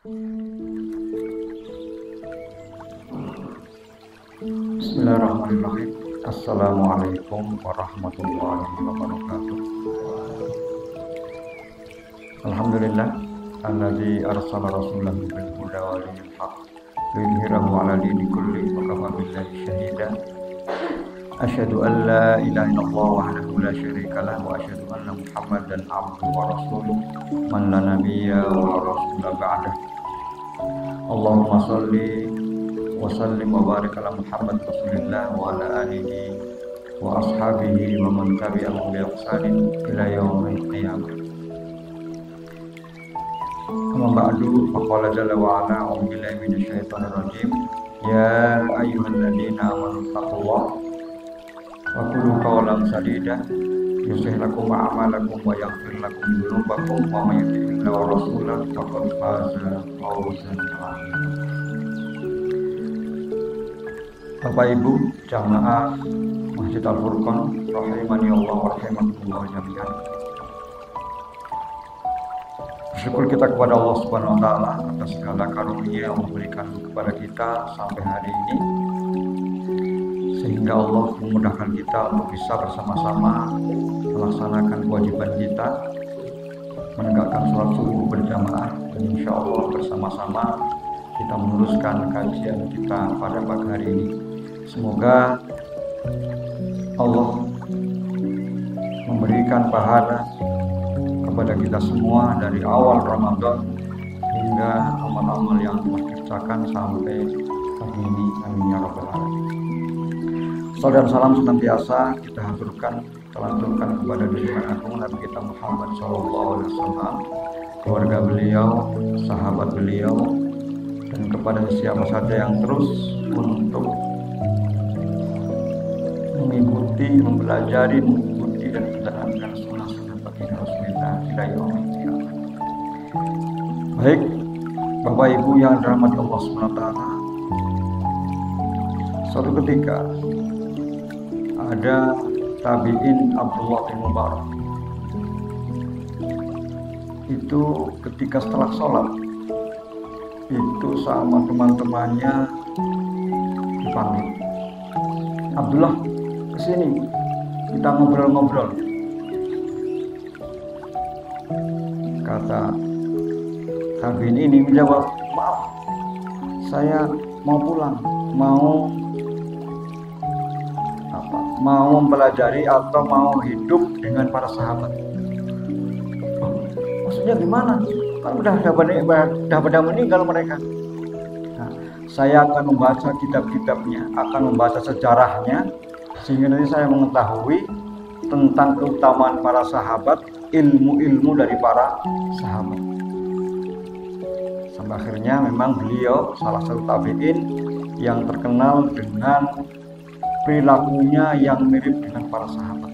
Bismillahirrahmanirrahim. Assalamualaikum warahmatullahi wabarakatuh. Alhamdulillah alladzi arsala rasulahu bil huda wa dinil haqq liyudhhirahu 'ala dini kulli wa kafa billahi shahida. Asyhadu an la ilaha illallah wahdahu la syarika lah wa asyhadu anna Muhammadan 'abduhu wa rasuluh man la nabiyya wa rasula ba'dah. Allahumma shalli wa sallim wa barik ala Muhammad rasulillah wa ala alihi wa ashabihi wa man tabi'ahum bi ihsanin ila yaumil qiyamah. Amma ba'du, faqala jalla wa ala a'udzu billahi minasy syaithanir rajim. Ya ayyuhalladzina amanu taqullaha wa qulu qawlan sadida yuslih lakum a'malakum wa yaghfir lakum dhunubakum wa may yuti'illaha wa rasulahu faqad faza fawzan 'azima. Bapak Ibu jamaah Masjid Al-Furqan rahimani Allah wa rahimakumullah jami'an. Bersyukur kita kepada Allah Subhanahu wa taala atas segala karunia yang memberikan kepada kita sampai hari ini, sehingga Allah memudahkan kita untuk bisa bersama-sama melaksanakan kewajiban kita, menegakkan sholat subuh berjamaah, dan insya Allah bersama-sama kita meneruskan kajian kita pada pagi hari ini. Semoga Allah memberikan pahala kepada kita semua dari awal Ramadan hingga amal-amal yang telah dikerjakan sampai hari ini. Amin ya rabbal alamin. Salam dan salam senantiasa kita lanturkan kepada junjungan agung Nabi kita Muhammad SAW, keluarga beliau, sahabat beliau, dan kepada siapa saja yang terus untuk mempelajari dan menjalankan sunnah-sunnah baginda Rasulullah ila yaumil qiyamah. Baik, Bapak Ibu yang dirahmati Allah SWT, suatu ketika ada tabi'in Abdullah bin Mubarak. Itu ketika setelah sholat itu sama teman-temannya dipanggil, Abdullah, kesini kita ngobrol-ngobrol. Kata tabi'in ini menjawab, maaf, saya mau pulang, mau mempelajari atau mau hidup dengan para sahabat. Oh, maksudnya gimana? Kan udah pada meninggal mereka. Nah, saya akan membaca kitab-kitabnya, akan membaca sejarahnya, sehingga nanti saya mengetahui tentang keutamaan para sahabat, ilmu-ilmu dari para sahabat. Sampai akhirnya memang beliau salah satu tabi'in yang terkenal dengan perilakunya yang mirip dengan para sahabat.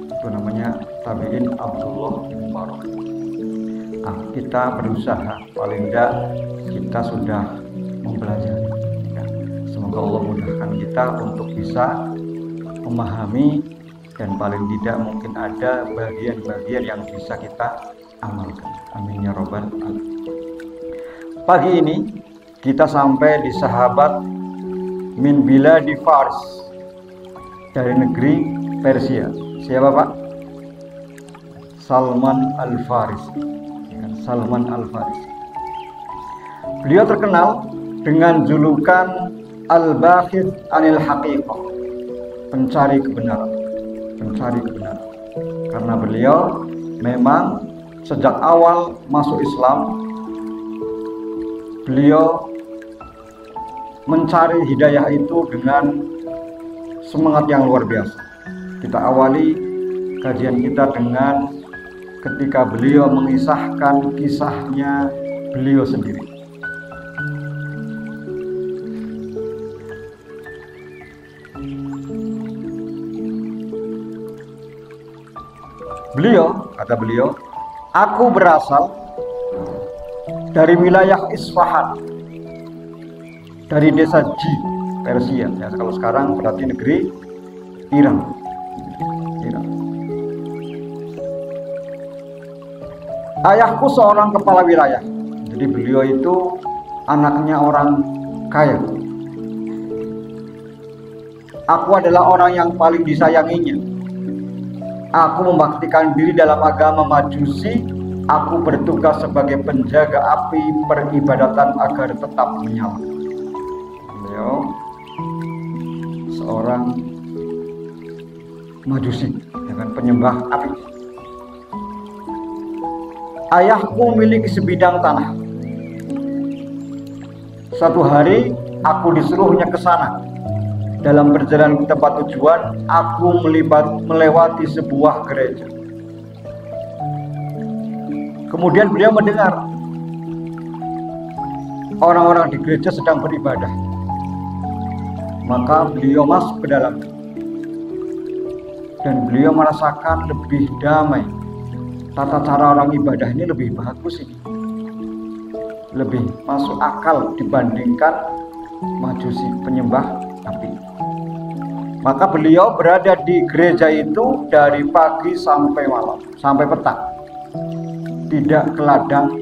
Itu namanya tabi'in Abdullah bin Mubarak. Nah, kita berusaha, paling tidak kita sudah mempelajari. Ya, semoga Allah mudahkan kita untuk bisa memahami, dan paling tidak mungkin ada bagian-bagian yang bisa kita amalkan. Amin ya rabbal alamin. Pagi ini kita sampai di sahabat min biladi Fars, dari negeri Persia. Siapa Pak? Salman Al-Farisi. Salman Al-Farisi. Beliau terkenal dengan julukan Al-Bakhith Anil Haqiqah, pencari kebenaran. Karena beliau memang sejak awal masuk Islam, beliau mencari hidayah itu dengan semangat yang luar biasa. Kita awali kajian kita dengan ketika beliau mengisahkan kisahnya beliau sendiri. Kata beliau, aku berasal dari wilayah Isfahan, dari desa Ji, Persia. Ya, kalau sekarang berarti negeri Iran. Ayahku seorang kepala wilayah. Jadi beliau itu anaknya orang kaya. Aku adalah orang yang paling disayanginya. Aku membaktikan diri dalam agama Majusi. Aku bertugas sebagai penjaga api peribadatan agar tetap menyala. Beliau seorang Majusi, dengan penyembah api. Ayahku memiliki sebidang tanah. Suatu hari aku disuruhnya ke sana. Dalam perjalanan ke tempat tujuan, aku melewati sebuah gereja. Kemudian beliau mendengar orang-orang di gereja sedang beribadah. Maka beliau masuk ke dalam dan beliau merasakan lebih damai. Tata cara orang ibadah ini lebih bagus ini, lebih masuk akal dibandingkan Majusi penyembah api. Maka beliau berada di gereja itu dari pagi sampai malam, sampai petang. Tidak ke ladang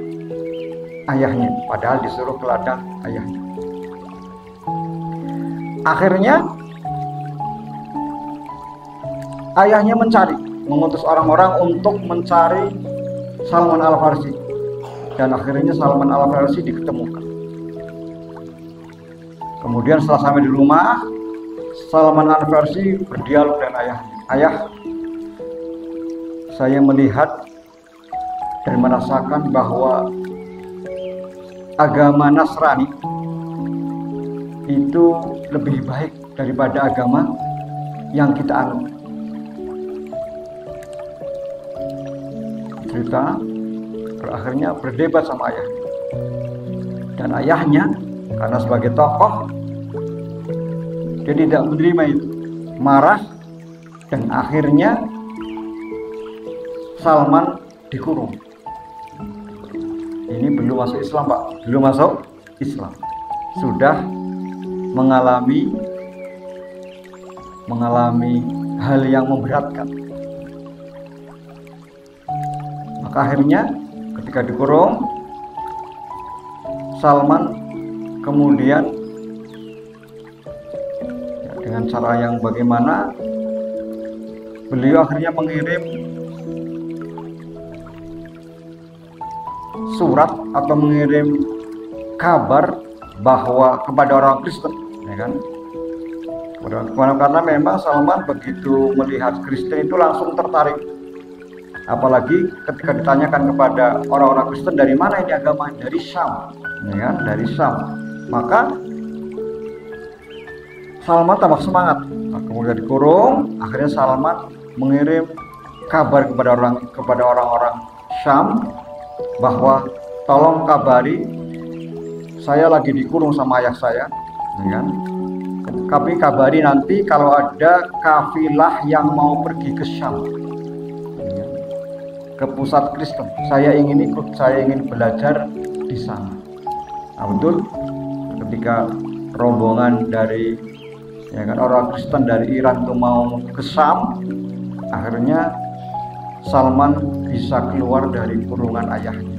ayahnya, padahal disuruh ke ladang ayahnya. Akhirnya ayahnya mengutus orang-orang untuk mencari Salman Al-Farsi, dan akhirnya Salman Al-Farsi diketemukan. Kemudian setelah sampai di rumah, Salman Al-Farsi berdialog dengan ayahnya. Ayah, saya melihat dan merasakan bahwa agama Nasrani itu lebih baik daripada agama yang kita anut. Cerita berakhirnya berdebat sama ayahnya, dan ayahnya karena sebagai tokoh dia tidak menerima itu, marah, dan akhirnya Salman dikurung. Ini belum masuk Islam, Pak, belum masuk Islam, sudah mengalami hal yang memberatkan. Maka akhirnya ketika dikurung, Salman kemudian dengan cara yang bagaimana, beliau akhirnya mengirim surat atau mengirim kabar bahwa kepada orang Kristen, ya kan? Karena memang Salman begitu melihat Kristen itu langsung tertarik. Apalagi ketika ditanyakan kepada orang-orang Kristen, dari mana ini agama? Dari Syam, ya kan? Dari Syam. Maka Salman tambah semangat. Nah, kemudian dikurung, akhirnya Salman mengirim kabar kepada orang-orang Syam bahwa tolong kabari, saya lagi dikurung sama ayah saya, ya kan? Tapi kabari nanti kalau ada kafilah yang mau pergi ke Syam, ke pusat Kristen, saya ingin ikut, saya ingin belajar di sana. Nah, betul, ketika rombongan dari, ya kan, orang Kristen dari Iran itu mau ke Syam, akhirnya Salman bisa keluar dari kurungan ayahnya.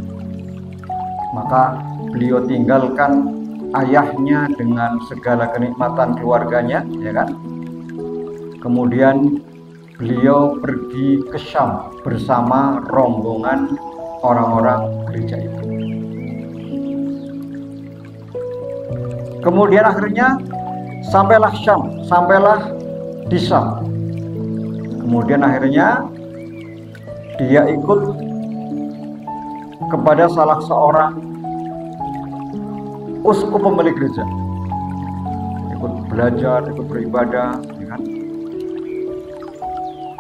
Maka beliau tinggalkan ayahnya dengan segala kenikmatan keluarganya, ya kan. Kemudian beliau pergi ke Syam bersama rombongan orang-orang gereja itu. Kemudian akhirnya sampailah Syam, sampailah di Syam. Kemudian akhirnya dia ikut kepada salah seorang uskup pemilik gereja, ikut belajar, ikut beribadah, ya kan?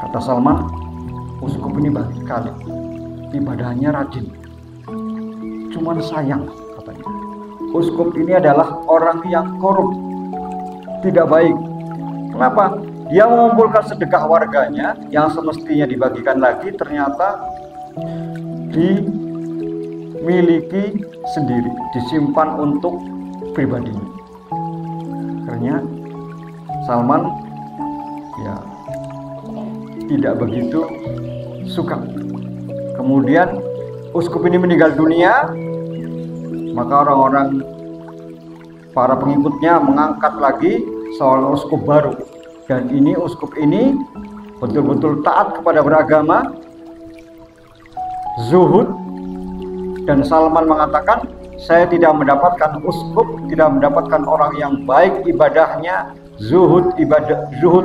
Kata Salman, uskup ini baik sekali, ibadahnya rajin, cuman sayang, katanya, uskup ini adalah orang yang korup, tidak baik. Kenapa? Dia mengumpulkan sedekah warganya yang semestinya dibagikan lagi, ternyata dimiliki sendiri, disimpan untuk pribadinya. Akhirnya Salman ya tidak begitu suka. Kemudian uskup ini meninggal dunia, Maka orang-orang para pengikutnya mengangkat lagi seorang uskup baru, dan ini uskup ini betul-betul taat kepada beragama, zuhud. Dan Salman mengatakan, saya tidak mendapatkan uskup, tidak mendapatkan orang yang baik ibadahnya, zuhud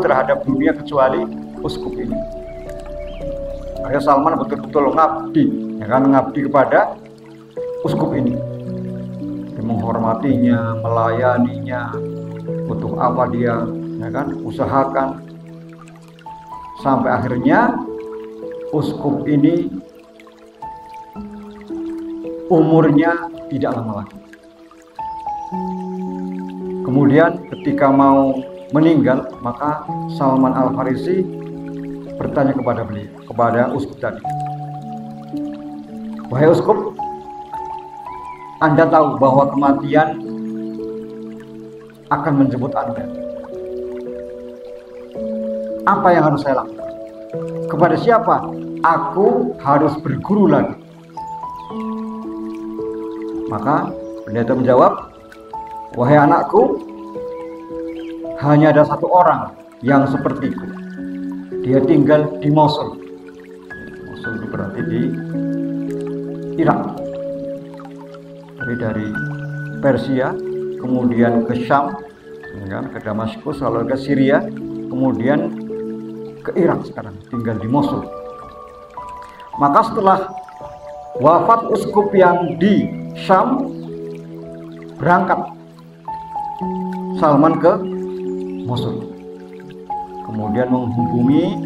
terhadap dunia kecuali uskup ini. Akhirnya Salman betul-betul ngabdi, ya kan, ngabdi kepada uskup ini. Dia menghormatinya, melayaninya, butuh apa dia, ya kan, usahakan. Sampai akhirnya uskup ini umurnya tidak lama lagi. Kemudian ketika mau meninggal, maka Salman Al-Farisi bertanya kepada beliau, kepada uskup tadi, wahai uskup, Anda tahu bahwa kematian akan menjemput Anda. Apa yang harus saya lakukan? Kepada siapa aku harus berguru lagi? Maka pendeta menjawab, wahai anakku, hanya ada satu orang yang sepertiku. Dia tinggal di Mosul. Mosul itu berarti di Irak. Jadi dari Persia, kemudian ke Syam, ke Damaskus, lalu ke Syria, kemudian ke Irak sekarang, tinggal di Mosul. Maka setelah wafat uskup yang di Syam, berangkat Salman ke Mosul, kemudian menghubungi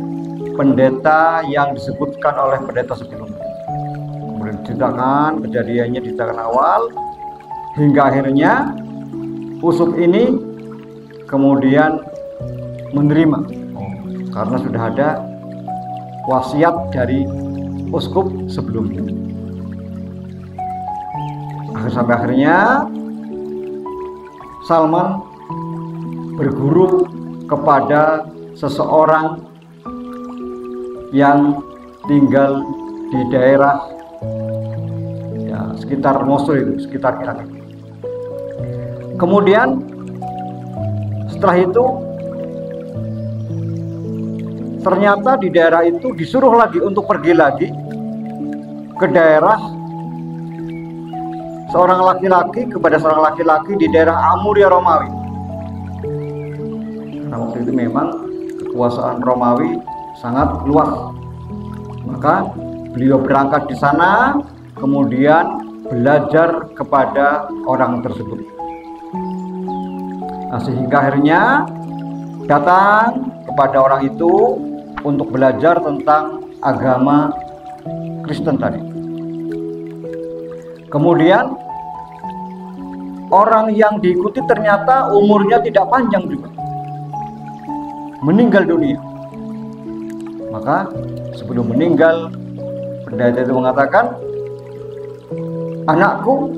pendeta yang disebutkan oleh pendeta sebelumnya. Kemudian diceritakan kejadiannya, diceritakan awal, hingga akhirnya uskup ini kemudian menerima, karena sudah ada wasiat dari uskup sebelumnya. Sampai akhirnya Salman berguru kepada seseorang yang tinggal di daerah ya, sekitar Mosul itu, sekitar Irak. Kemudian setelah itu ternyata di daerah itu disuruh lagi untuk pergi lagi ke daerah seorang laki-laki, kepada seorang laki-laki di daerah Amuria Romawi. Karena waktu itu memang kekuasaan Romawi sangat luas. Maka beliau berangkat di sana, kemudian belajar kepada orang tersebut. Nah, sehingga akhirnya datang kepada orang itu untuk belajar tentang agama Kristen tadi. Kemudian orang yang diikuti ternyata umurnya tidak panjang juga, meninggal dunia. Maka sebelum meninggal, pendeta itu mengatakan, anakku,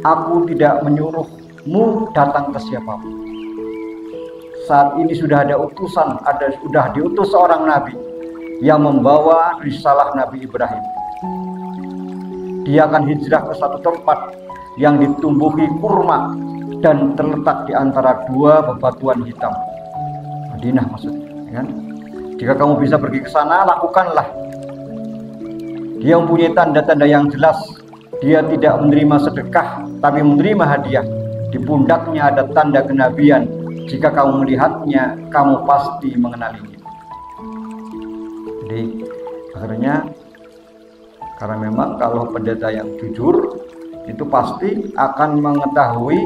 aku tidak menyuruhmu datang ke siapapun. Saat ini sudah ada utusan, sudah diutus seorang nabi yang membawa risalah Nabi Ibrahim. Dia akan hijrah ke satu tempat yang ditumbuhi kurma dan terletak di antara dua bebatuan hitam. Madinah maksudnya, kan? Jika kamu bisa pergi ke sana, lakukanlah. Dia mempunyai tanda-tanda yang jelas. Dia tidak menerima sedekah, tapi menerima hadiah. Di pundaknya ada tanda kenabian. Jika kamu melihatnya, kamu pasti mengenalinya. Jadi akhirnya, karena memang kalau pendeta yang jujur itu pasti akan mengetahui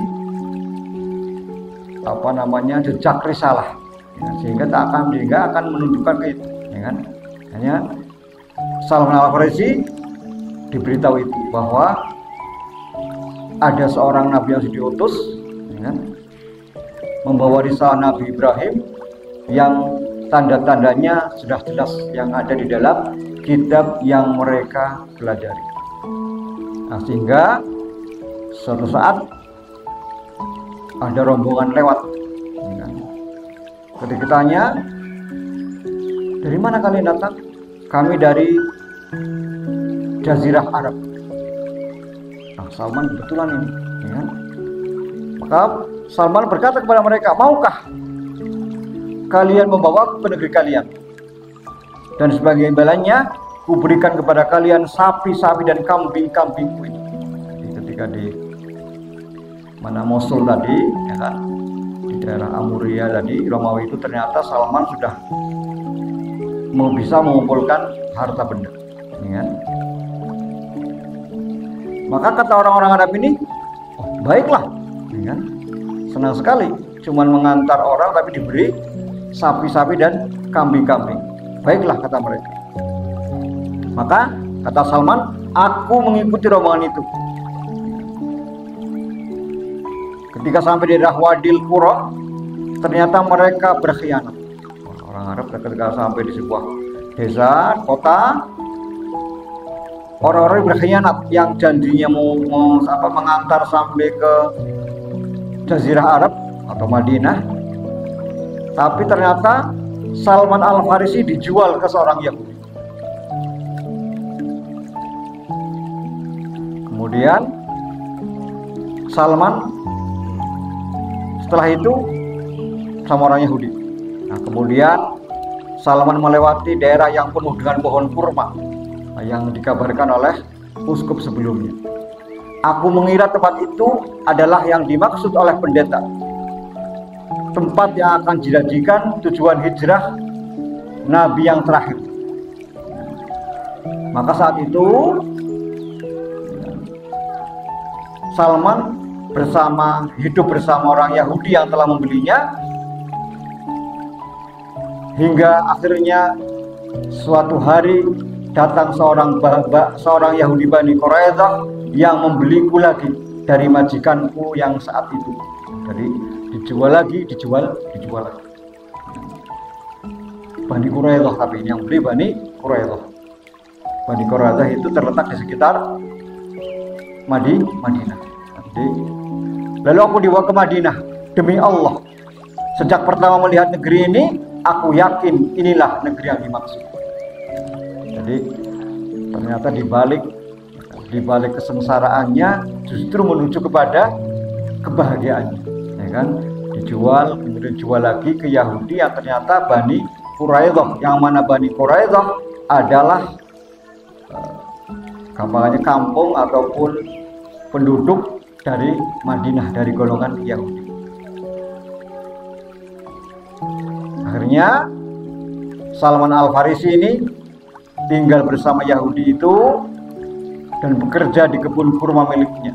jejak risalah, ya, sehingga akan menunjukkan ke itu, ya kan? Hanya Salman Al-Farisi diberitahu itu bahwa ada seorang nabi yang diutus, ya kan? Membawa risalah Nabi Ibrahim yang tanda-tandanya sudah jelas yang ada di dalam kitab yang mereka pelajari. Nah, sehingga suatu saat ada rombongan lewat. Ketika ditanya, dari mana kalian datang? Kami dari Jazirah Arab. Nah, Salman kebetulan ini, ya kan? Maka Salman berkata kepada mereka, maukah kalian membawa ke negeri kalian? Dan sebagai imbalannya, kuberikan kepada kalian sapi-sapi dan kambing-kambingku ini. Jadi ketika di mana Mosul tadi, ya kan, di daerah Amuria tadi, Romawi itu ternyata Salman sudah bisa mengumpulkan harta benda, ya kan? Maka kata orang-orang Arab ini, oh, baiklah, ya kan? Senang sekali, cuman mengantar orang tapi diberi sapi-sapi dan kambing-kambing. Baiklah, kata mereka. Maka kata Salman, aku mengikuti rombongan itu. Ketika sampai di daerah Wadil Qura, ternyata mereka berkhianat. Orang Arab ketika sampai di sebuah desa, kota, orang-orang berkhianat yang janjinya mau mengantar sampai ke Jazirah Arab atau Madinah, tapi ternyata Salman Al-Farisi dijual ke seorang Yahudi. Kemudian Salman setelah itu sama orang Yahudi. Nah, kemudian Salman melewati daerah yang penuh dengan pohon kurma yang dikabarkan oleh uskup sebelumnya. Aku mengira tempat itu adalah yang dimaksud oleh pendeta, tempat yang akan dijadikan tujuan hijrah Nabi yang terakhir. Maka saat itu Salman hidup bersama orang Yahudi yang telah membelinya, hingga akhirnya suatu hari datang seorang Yahudi Bani Quraidah yang membeliku lagi dari majikanku yang saat itu. Jadi dijual lagi. Bani Quraidah, tapi yang beli Bani Quraidah. Bani Quraidah itu terletak di sekitar Madinah. Jadi, lalu aku dibawa ke Madinah. Demi Allah, sejak pertama melihat negeri ini, aku yakin inilah negeri yang dimaksud. Jadi ternyata di balik kesengsaraannya justru menuju kepada kebahagiaannya, ya kan? Dijual, kemudian dijual lagi ke Yahudi yang ternyata Bani Quraidah, yang mana Bani Quraidah adalah gampangannya kampung ataupun penduduk dari Madinah, dari golongan Yahudi. Akhirnya Salman Al-Farisi ini tinggal bersama Yahudi itu dan bekerja di kebun kurma miliknya,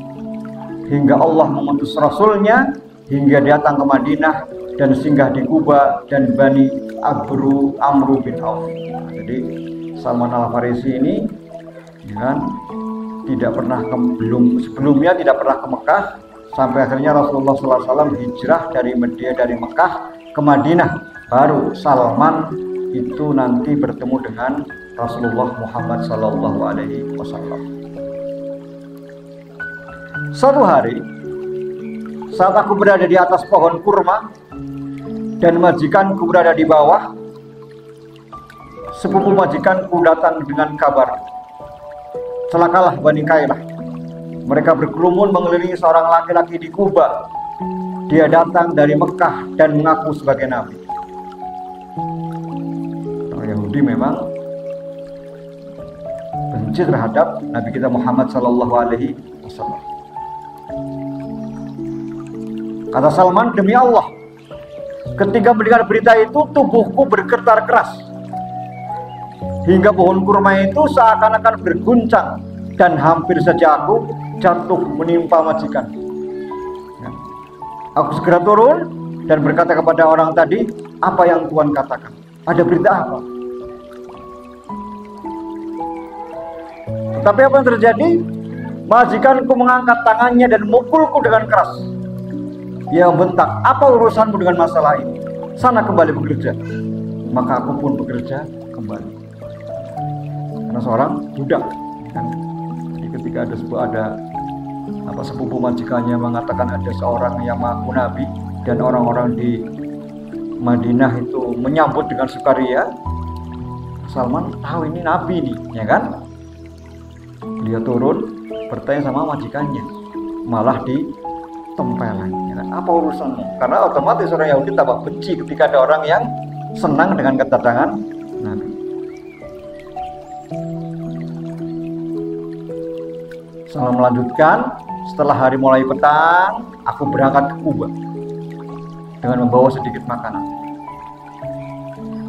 hingga Allah mengutus Rasulnya hingga datang ke Madinah dan singgah di Kuba dan Bani Amru bin Auf. Jadi Salman Al-Farisi ini, ya kan, sebelumnya tidak pernah ke Mekah, sampai akhirnya Rasulullah SAW hijrah dari Mekah ke Madinah. Baru Salman itu nanti bertemu dengan Rasulullah Muhammad SAW. Suatu hari saat aku berada di atas pohon kurma dan majikanku berada di bawah, sepupu majikanku datang dengan kabar, celakalah Bani Kailah. Mereka berkerumun mengelilingi seorang laki-laki di Kuba. Dia datang dari Mekah dan mengaku sebagai nabi. Orang Yahudi memang benci terhadap Nabi kita Muhammad SAW. Kata Salman, demi Allah, ketika mendengar berita itu tubuhku bergetar keras, hingga pohon kurma itu seakan-akan berguncang dan hampir saja aku jatuh menimpa majikan. Aku segera turun dan berkata kepada orang tadi, apa yang Tuhan katakan? Ada berita apa? Tetapi apa yang terjadi? Majikanku mengangkat tangannya dan memukulku dengan keras. Dia membentak, apa urusanmu dengan masalah ini? Sana kembali bekerja. Maka aku pun bekerja kembali. Karena seorang budak, kan? Jadi ketika ada sepupu majikannya mengatakan ada seorang yang mengaku nabi, dan orang-orang di Madinah itu menyambut dengan sukaria, Salman tahu ini nabi nih, ya kan? Dia turun bertanya sama majikannya, malah ditempeleng. Ya kan? Apa urusannya? Karena otomatis orang Yahudi tambah benci ketika ada orang yang senang dengan kedatangan Nabi. Saya melanjutkan, setelah hari mulai petang, aku berangkat ke Kuba dengan membawa sedikit makanan.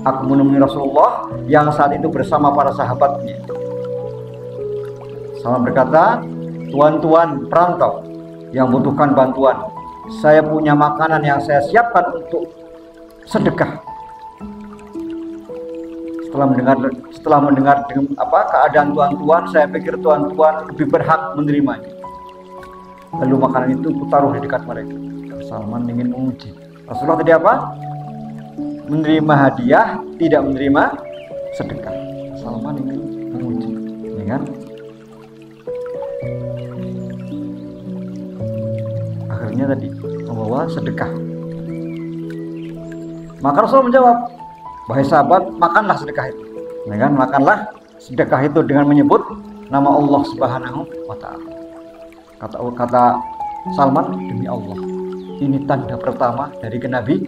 Aku menemui Rasulullah yang saat itu bersama para sahabatnya. Sama berkata, tuan-tuan perantau yang butuhkan bantuan, saya punya makanan yang saya siapkan untuk sedekah. Setelah mendengar keadaan tuan-tuan, saya pikir tuan-tuan lebih berhak menerimanya. Lalu makanan itu kutaruh di dekat mereka. Salman ingin menguji. Rasulullah tadi apa? Menerima hadiah, tidak menerima sedekah. Salman ingin menguji, ya kan? Akhirnya tadi membawa sedekah. Maka Rasul menjawab, wahai sahabat, makanlah sedekah itu. Ya kan? Makanlah sedekah itu dengan menyebut nama Allah Subhanahu wa Ta'ala. Kata Salman, demi Allah, ini tanda pertama dari kenabian.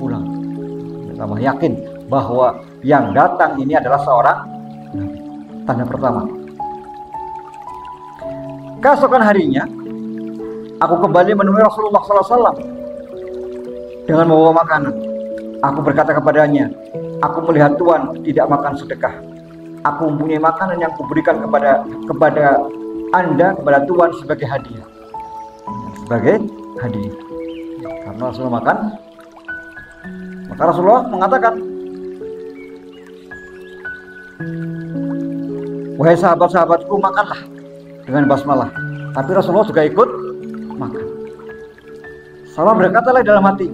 Pulang. Tambah yakin bahwa yang datang ini adalah seorang nabi. Tanda pertama. Keesokan harinya, aku kembali menemui Rasulullah SAW dengan membawa makanan. Aku berkata kepadanya, aku melihat Tuhan tidak makan sedekah. Aku mempunyai makanan yang kuberikan kepada Anda, kepada Tuhan sebagai hadiah. Sebagai hadiah. Karena Rasulullah makan, maka Rasulullah mengatakan, wahai sahabat-sahabatku, makanlah dengan basmalah. Tapi Rasulullah juga ikut makan. Salman berkata lagi dalam hati,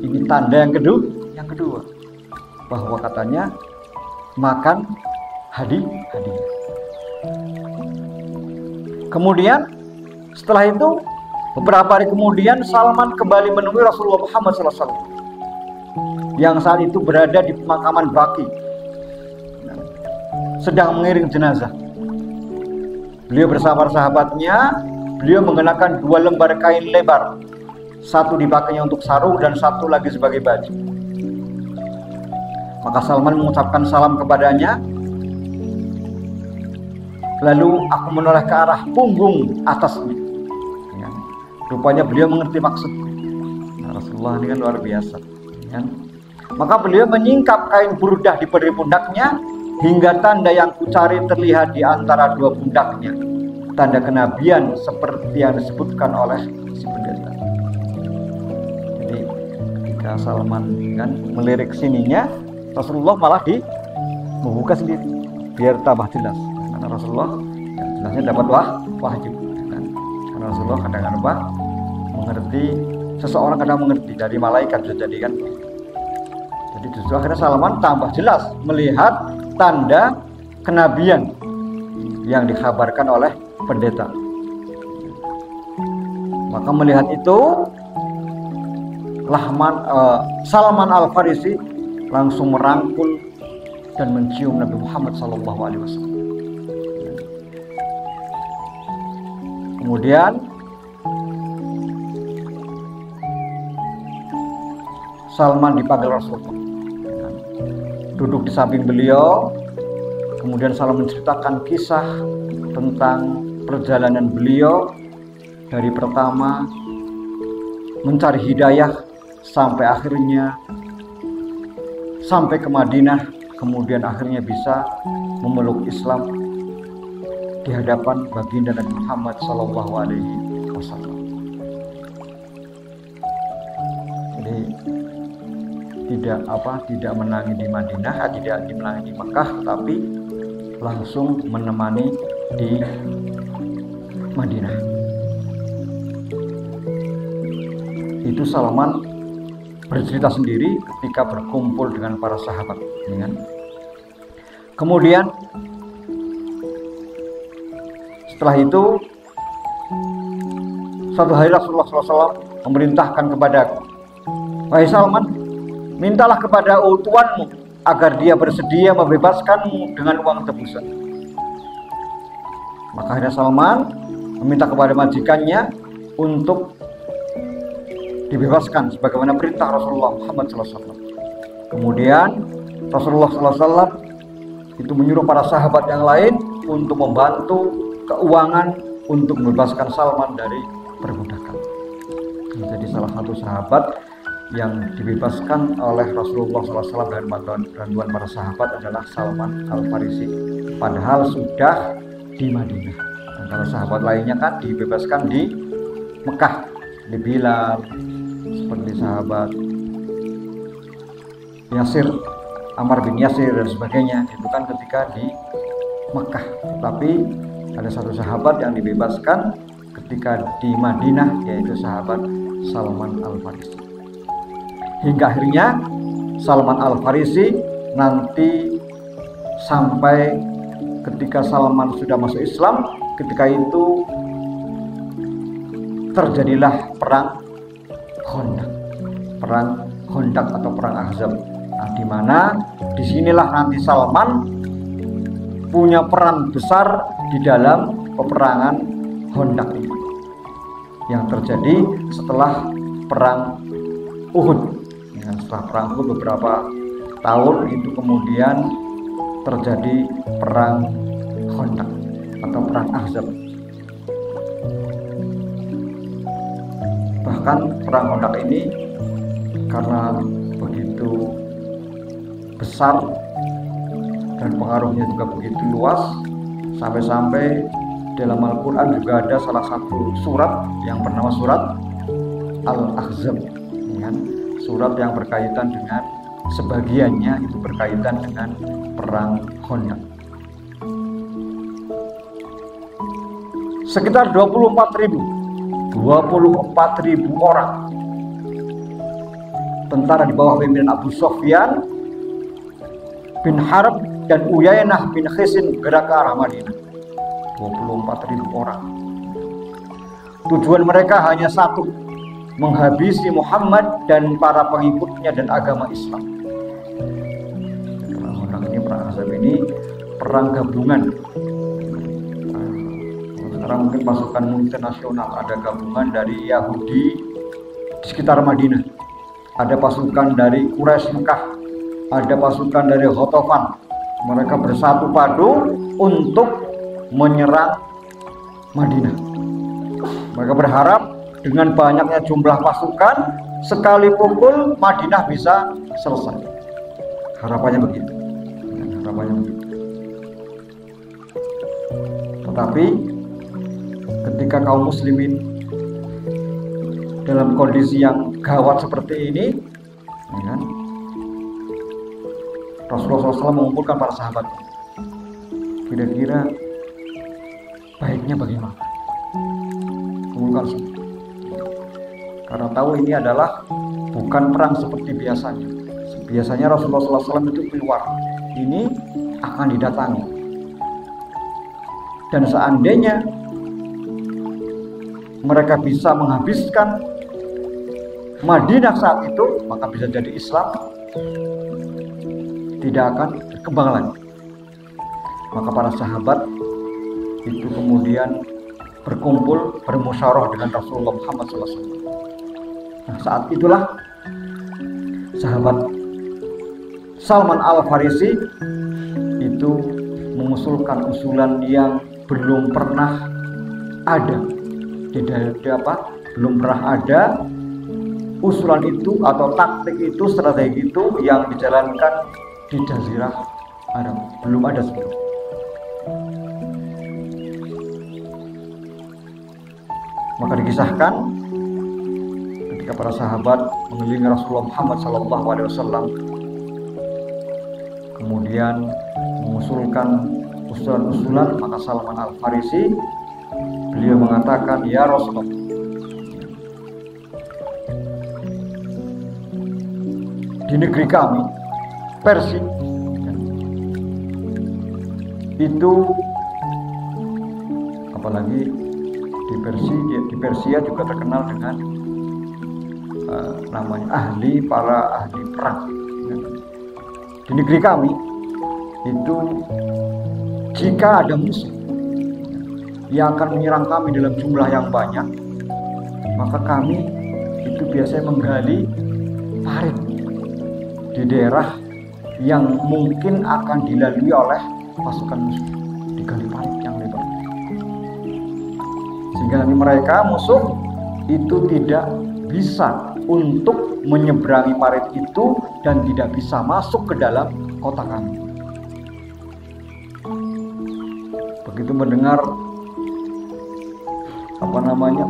ini tanda yang kedua, bahwa katanya makan hadiah. Kemudian setelah itu, beberapa hari kemudian, Salman kembali menemui Rasulullah Muhammad SAW yang saat itu berada di pemakaman Baqi, sedang mengiring jenazah. Beliau bersama sahabatnya, beliau mengenakan 2 lembar kain lebar, satu dipakainya untuk sarung dan satu lagi sebagai baju. Maka Salman mengucapkan salam kepadanya. Lalu aku menoleh ke arah punggung atasnya. Ya. Rupanya beliau mengerti maksudnya. Nah, Rasulullah ini kan luar biasa. Ya. Maka beliau menyingkap kain burdah di beri pundaknya hingga tanda yang kucari terlihat di antara 2 pundaknya. Tanda kenabian seperti yang disebutkan oleh si pendeta. Jadi ketika Salman kan melirik sininya, Rasulullah malah membuka sendiri biar tambah jelas. Karena Rasulullah jelasnya dapat wahyu. Kan? Karena Rasulullah kadang-kadang mengerti, seseorang kadang mengerti dari malaikat bisa jadi kan. Jadi justru akhirnya Salman tambah jelas melihat tanda kenabian yang dikabarkan oleh pendeta. Maka melihat itu, Salman Al-Farisi langsung merangkul dan mencium Nabi Muhammad SAW. Kemudian Salman dipanggil Rasulullah, duduk di samping beliau. Kemudian Salman menceritakan kisah tentang perjalanan beliau dari pertama mencari hidayah sampai akhirnya sampai ke Madinah, kemudian akhirnya bisa memeluk Islam di hadapan baginda Nabi Muhammad SAW. Jadi tidak menangi di Madinah, tidak dimenangi di Mekah, tapi langsung menemani di Madinah. Itu Salman bercerita sendiri ketika berkumpul dengan para sahabat. Kemudian setelah itu, suatu hari Rasulullah SAW memerintahkan kepadaku, wahai Salman, mintalah kepada tuanmu agar dia bersedia membebaskanmu dengan uang tebusan. Maka akhirnya Salman meminta kepada majikannya untuk dibebaskan sebagaimana perintah Rasulullah Muhammad SAW. Kemudian Rasulullah SAW itu menyuruh para sahabat yang lain untuk membantu keuangan untuk membebaskan Salman dari perbudakan. Jadi salah satu sahabat yang dibebaskan oleh Rasulullah SAW dari bantuan para sahabat adalah Salman Al-Farisi. Padahal sudah di Madinah. Dan para sahabat lainnya kan dibebaskan di Mekah, di Bilal, seperti sahabat Yasir, Ammar bin Yasir dan sebagainya, itu kan ketika di Mekah. Tapi ada satu sahabat yang dibebaskan ketika di Madinah, yaitu sahabat Salman Al-Farisi. Hingga akhirnya Salman Al-Farisi nanti sampai ketika Salman sudah masuk Islam, ketika itu terjadilah perang Khandaq atau perang Ahzab. Nah, di mana disinilah nanti Salman punya peran besar di dalam peperangan Khandaq ini, yang terjadi setelah perang Uhud. Setelah perang Uhud beberapa tahun itu kemudian terjadi perang Khandaq atau perang Ahzab. Bahkan perang Khandaq ini karena begitu besar dan pengaruhnya juga begitu luas, sampai-sampai dalam Al-Quran juga ada salah satu surat yang bernama surat Al-Ahzab, surat yang berkaitan dengan sebagiannya itu berkaitan dengan perang Khandaq. Sekitar 24.000 orang tentara di bawah pimpinan Abu Sufyan bin Harb dan Uyainah bin Khisin gerak ke arah Madinah. 24.000 orang. Tujuan mereka hanya satu, menghabisi Muhammad dan para pengikutnya dan agama Islam. Perang Ahzab ini perang gabungan. Sekarang mungkin pasukan multinasional, ada gabungan dari Yahudi di sekitar Madinah, ada pasukan dari Quraisy Mekah, ada pasukan dari Ghatafan. Mereka bersatu padu untuk menyerang Madinah. Mereka berharap dengan banyaknya jumlah pasukan, sekali pukul Madinah bisa selesai. Harapannya begitu. Tetapi ketika kaum muslimin dalam kondisi yang gawat seperti ini, Rasulullah SAW mengumpulkan para sahabat. Kira-kira baiknya bagaimana? Kumpulkan semua. Karena tahu ini adalah bukan perang seperti biasanya. Biasanya Rasulullah SAW itu keluar. Ini akan didatangi. Dan seandainya mereka bisa menghabiskan Madinah saat itu, maka bisa jadi Islam tidak akan berkembang lagi. Maka para sahabat itu kemudian berkumpul, bermusyawarah dengan Rasulullah Muhammad SAW. Nah, saat itulah sahabat Salman Al-Farisi itu mengusulkan usulan yang belum pernah ada belum pernah ada usulan itu atau taktik itu, strategi itu yang dijalankan di Jazirah Arab. Belum ada sebelumnya. Maka dikisahkan ketika para sahabat mengelilingi Rasulullah Muhammad SAW, kemudian mengusulkan usulan-usulan, maka Salman Al-Farisi beliau mengatakan, "Ya Rasulullah, di negeri kami, Persia, itu apalagi di Persia juga terkenal dengan namanya para ahli perang. Di negeri kami itu jika ada musuh yang akan menyerang kami dalam jumlah yang banyak, maka kami itu biasanya menggali parit di daerah yang mungkin akan dilalui oleh pasukan musuh. Digali parit yang lebar, sehingga nanti mereka musuh itu tidak bisa untuk menyeberangi parit itu dan tidak bisa masuk ke dalam kota kami. Begitu mendengar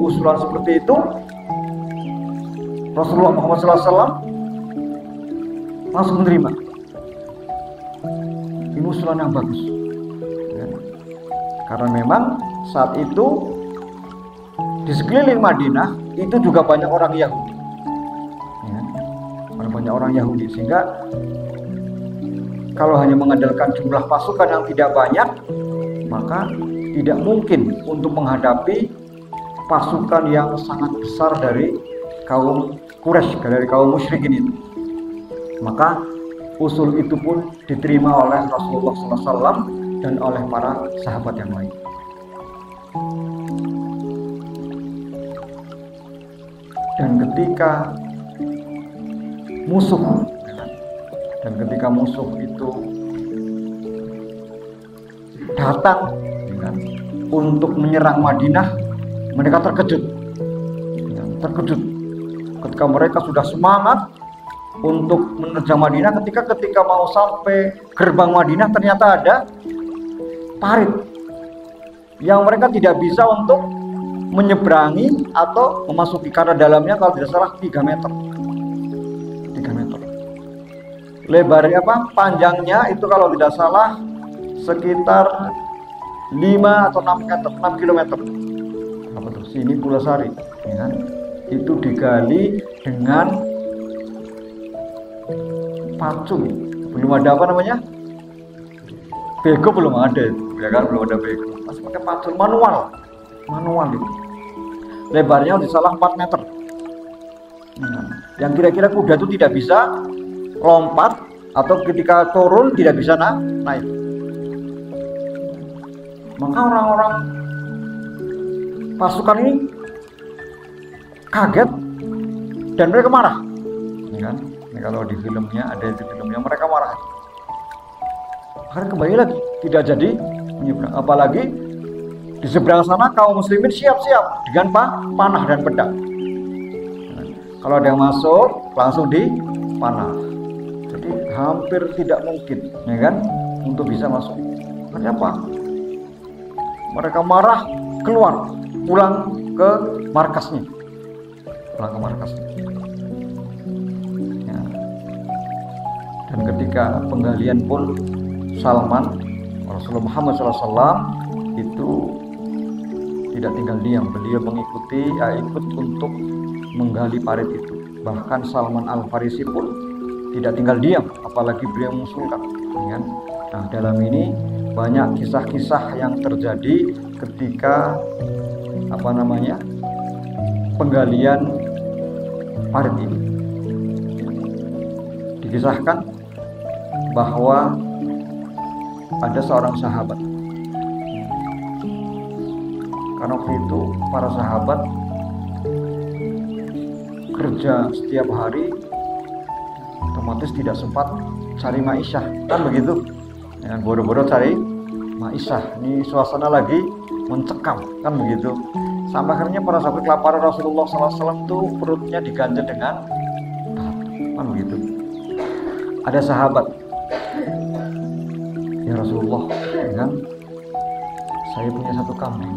usulan seperti itu, Rasulullah Muhammad SAW langsung menerima. Ini usulan yang bagus, ya. Karena memang saat itu di sekeliling Madinah itu juga banyak orang Yahudi, ya. Banyak orang Yahudi, sehingga kalau hanya mengandalkan jumlah pasukan yang tidak banyak, maka tidak mungkin untuk menghadapi pasukan yang sangat besar dari kaum Quraisy, dari kaum musyrikin itu. Maka usul itu pun diterima oleh Rasulullah SAW dan oleh para sahabat yang lain. Dan ketika musuh itu datang untuk menyerang Madinah, mereka terkejut ketika mereka sudah semangat untuk menerjang Madinah. Ketika mau sampai gerbang Madinah, ternyata ada parit yang mereka tidak bisa untuk menyeberangi atau memasuki, karena dalamnya kalau tidak salah 3 meter. Lebarnya panjangnya itu kalau tidak salah sekitar 5 atau 6 km. Sini Pulasari, ya kan? Itu digali dengan pacul, belum ada bego, belum ada itu, ya kan? Belum ada bego, masih pakai pacul manual itu. Lebarnya di salah 4 meter, yang kira-kira kuda itu tidak bisa lompat atau ketika turun tidak bisa naik. Maka orang-orang pasukan ini kaget dan mereka marah, ya kan? Ini kalau di filmnya, ada di filmnya, mereka marah. Akhirnya kembali lagi, tidak jadi menyeberang. Apalagi di seberang sana kaum muslimin siap-siap dengan panah dan pedang. Kalau ada yang masuk langsung dipanah. Jadi hampir tidak mungkin, ya kan, untuk bisa masuk. Kenapa? Mereka marah, pulang ke markasnya. Ya. Dan ketika penggalian pun, Rasulullah Muhammad SAW itu tidak tinggal diam. Beliau ikut untuk menggali parit itu. Bahkan Salman Al-Farisi pun tidak tinggal diam, apalagi beliau mengusulkan. Ya. Nah, dalam ini banyak kisah-kisah yang terjadi ketika penggalian parit ini. Dikisahkan bahwa ada seorang sahabat, karena waktu itu para sahabat kerja setiap hari, otomatis tidak sempat cari ma'isyah, kan begitu, dengan boro-boro cari ma'isyah. Ini suasana lagi mencekam, kan begitu. Sampai akhirnya para sahabat kelaparan, Rasulullah SAW itu perutnya diganjel dengan batu, kan begitu. Ada sahabat, ya Rasulullah, ya kan, saya punya 1 kambing,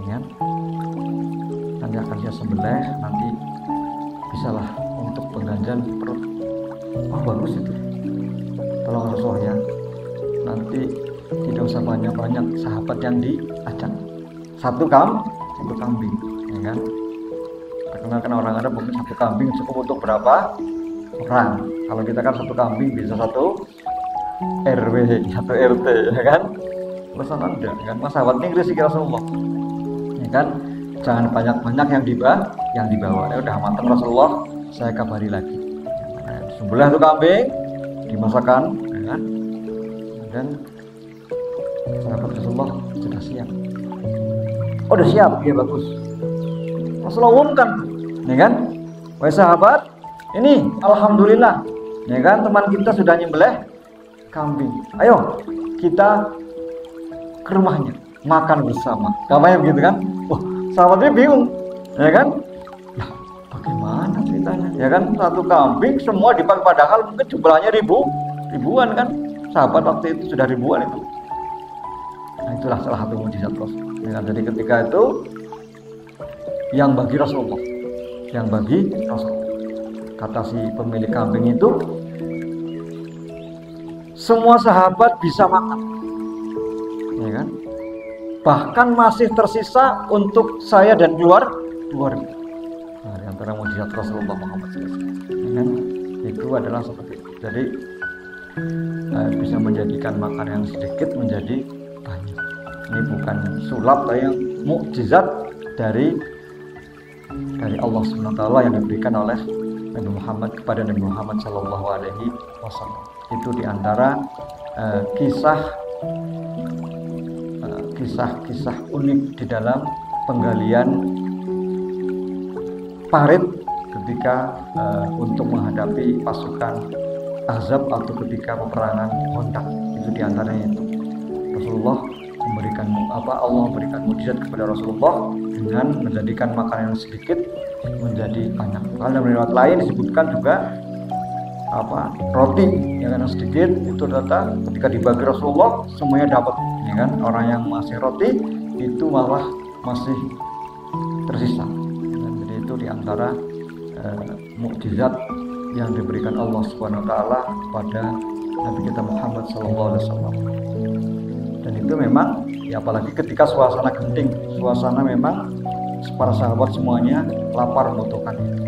ya kan, nanti akan saya sembelih, nanti bisalah untuk pengganjal perut. Oh bagus itu, tolong Rasulullah ya, nanti tidak usah banyak-banyak sahabat yang diajak, 1 kambing, ya kan. Terkenal orang Arab mungkin 1 kambing cukup untuk berapa orang. Kalau kita kan 1 kambing bisa 1 RW, 1 RT, ya kan. Pesan Anda, ya kan. Mas sahabat ini Inggris Rasulullah, ya kan. Jangan banyak-banyak yang dibawa. Ya udah matang Rasulullah, saya kabari lagi. Sembelih 1 kambing, dimasakkan, ya kan. Dan sahabat Rasulullah sudah siap. Oh, udah siap, ya bagus. Rasulullah umumkan, ya kan? Wahai sahabat, ini alhamdulillah, ya kan, teman kita sudah nyembelih kambing. Ayo kita ke rumahnya makan bersama. Kabarnya begitu kan? Wah, sahabatnya bingung, ya kan? Lah, bagaimana ceritanya? Ya kan, satu kambing semua dipakai, padahal mungkin jumlahnya ribuan kan? Sahabat waktu itu sudah ribuan itu. Nah, itulah salah satu mujizat Rasul. Ya kan? Jadi ketika itu yang bagi Rasulullah, kata si pemilik kambing itu, semua sahabat bisa makan, ya kan? Bahkan masih tersisa untuk saya dan keluarga. Nah, di antara mujizat Rasulullah Muhammad SAW, ya kan? Itu adalah seperti itu. Jadi bisa menjadikan makan yang sedikit menjadi banyak. Ini bukan sulap, tapi yang mukjizat dari Allah SWT yang diberikan oleh Nabi Muhammad kepada Nabi Muhammad Shallallahu Alaihi Wasallam. Itu diantara kisah-kisah unik di dalam penggalian parit ketika untuk menghadapi pasukan Ahzab atau ketika peperangan Khandaq. Itu diantaranya itu. Rasulullah Allah memberikan mujizat kepada Rasulullah dengan menjadikan makanan yang sedikit menjadi banyak. Dalam riwayat lain disebutkan juga roti yang sedikit itu ternyata ketika dibagi Rasulullah semuanya dapat, ya kan? Orang yang masih roti itu malah masih tersisa. Jadi itu diantara mukjizat yang diberikan Allah Subhanahu Wa Taala kepada Nabi kita Muhammad SAW. Dan itu memang, ya apalagi ketika suasana genting, suasana memang para sahabat semuanya lapar membutuhkan itu.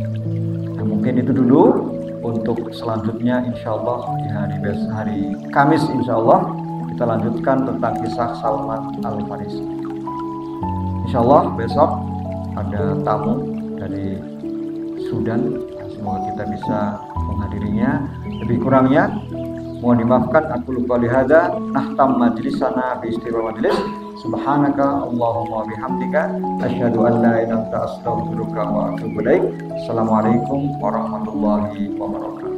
Nah, mungkin itu dulu. Untuk selanjutnya insya Allah di hari Kamis insya Allah kita lanjutkan tentang kisah Salman Al-Farisi. Insya Allah besok ada tamu dari Sudan. Semoga kita bisa menghadirinya. Lebih kurangnya mohon dimaafkan. Aku lupa lihada nahtam majlisana bi istiwa majlis. Subhanaka Allahumma bihamdika asyhadu an la ilaha illa anta astaghfiruka wa atubu ilaik. Assalamualaikum warahmatullahi wabarakatuh.